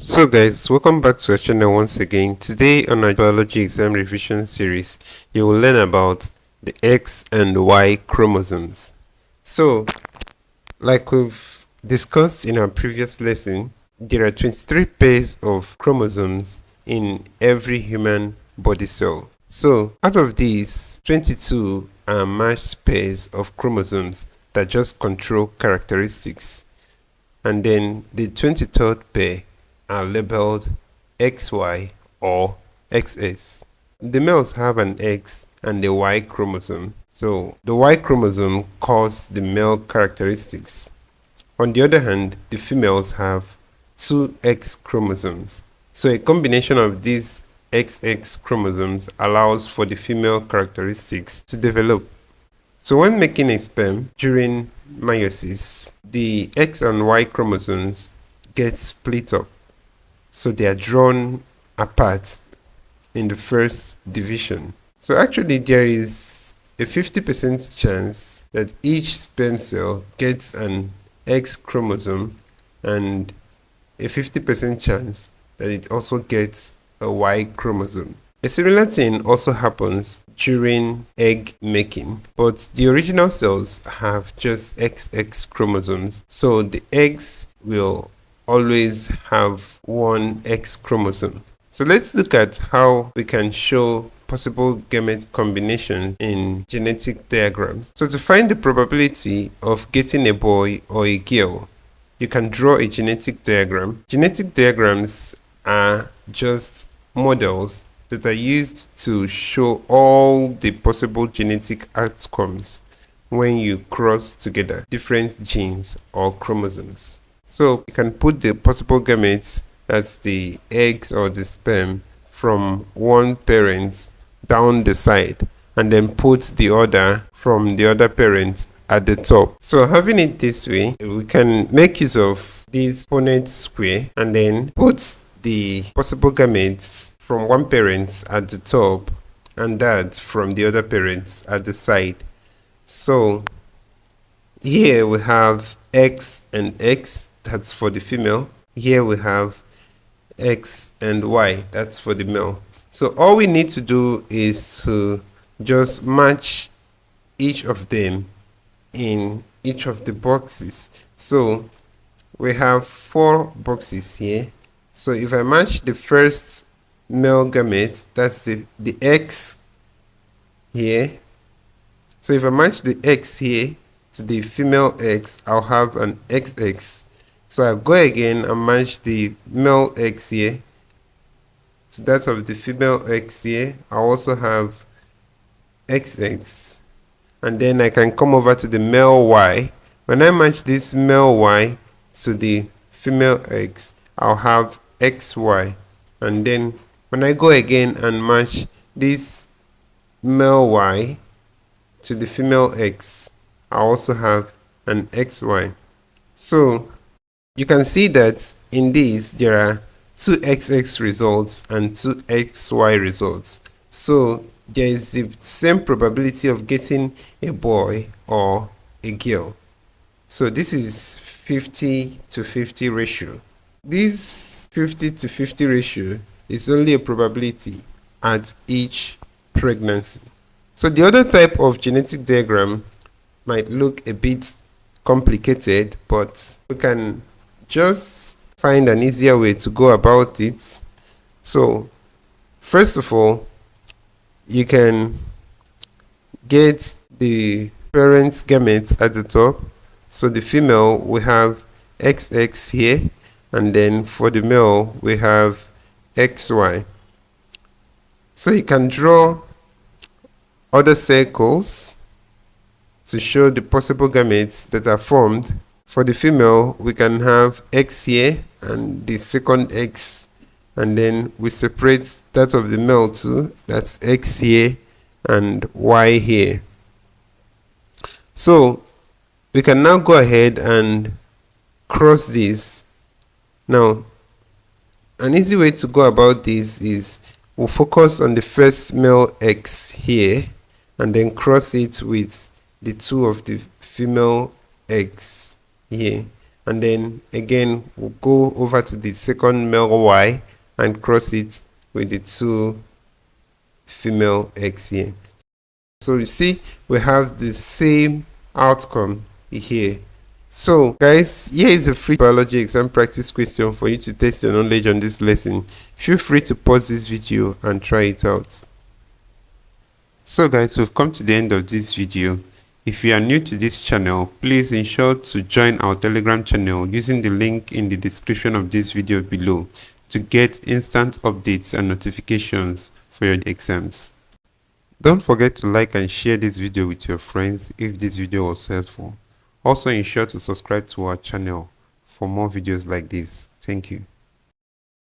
So guys, welcome back to our channel once again. Today on our biology exam revision series, you will learn about the X and Y chromosomes. So, like we've discussed in our previous lesson, there are 23 pairs of chromosomes in every human body cell. So, out of these, 22 are matched pairs of chromosomes that just control characteristics. And then the 23rd pair are labeled XY or XX. The males have an X and a Y chromosome. So the Y chromosome codes the male characteristics. On the other hand, the females have two X chromosomes. So a combination of these XX chromosomes allows for the female characteristics to develop. So when making a sperm during meiosis, the X and Y chromosomes get split up. So they are drawn apart in the first division. So actually there is a 50% chance that each sperm cell gets an X chromosome and a 50% chance that it also gets a Y chromosome. A similar thing also happens during egg making, but the original cells have just XX chromosomes, so the eggs will always have one X chromosome. So let's look at how we can show possible gamete combinations in genetic diagrams. So to find the probability of getting a boy or a girl, you can draw a genetic diagram. Genetic diagrams are just models that are used to show all the possible genetic outcomes when you cross together different genes or chromosomes. So you can put the possible gametes, that's the eggs or the sperm, from one parent down the side and then put the other from the other parent at the top. So having it this way, we can make use of this Punnett square and then put the possible gametes from one parent at the top and that from the other parents at the side. So here we have X and X, that's for the female. Here we have X and Y, that's for the male. So all we need to do is to just match each of them in each of the boxes. So we have 4 boxes here. So if I match the first male gamete, that's the X here. So if I match the X here to the female X, I'll have an XX. So I go again and match the male X here to that of the female X here. I also have XX. And then I can come over to the male Y. When I match this male Y to the female X, I'll have XY. And then when I go again and match this male Y to the female X, I also have an XY. So you can see that in these there are 2 XX results and 2 XY results. So there is the same probability of getting a boy or a girl. So this is 50 to 50 ratio. This 50 to 50 ratio is only a probability at each pregnancy. So the other type of genetic diagram might look a bit complicated, but we can just find an easier way to go about it. So first of all, you can get the parent's gametes at the top. So the female, we have XX here, and then for the male we have XY. So you can draw other circles to show the possible gametes that are formed. For the female, we can have X here and the second X, and then we separate that of the male too, that's X here and Y here. So we can now go ahead and cross these. Now an easy way to go about this is we'll focus on the first male X here and then cross it with the 2 of the female X here. and then again we'll go over to the second male Y and cross it with the two female X here. So you see we have the same outcome here. So guys, here is a free biology exam practice question for you to test your knowledge on this lesson. Feel free to pause this video and try it out. So guys, we've come to the end of this video. If you are new to this channel, please ensure to join our Telegram channel using the link in the description of this video below to get instant updates and notifications for your exams. Don't forget to like and share this video with your friends if this video was helpful. Also ensure to subscribe to our channel for more videos like this. Thank you.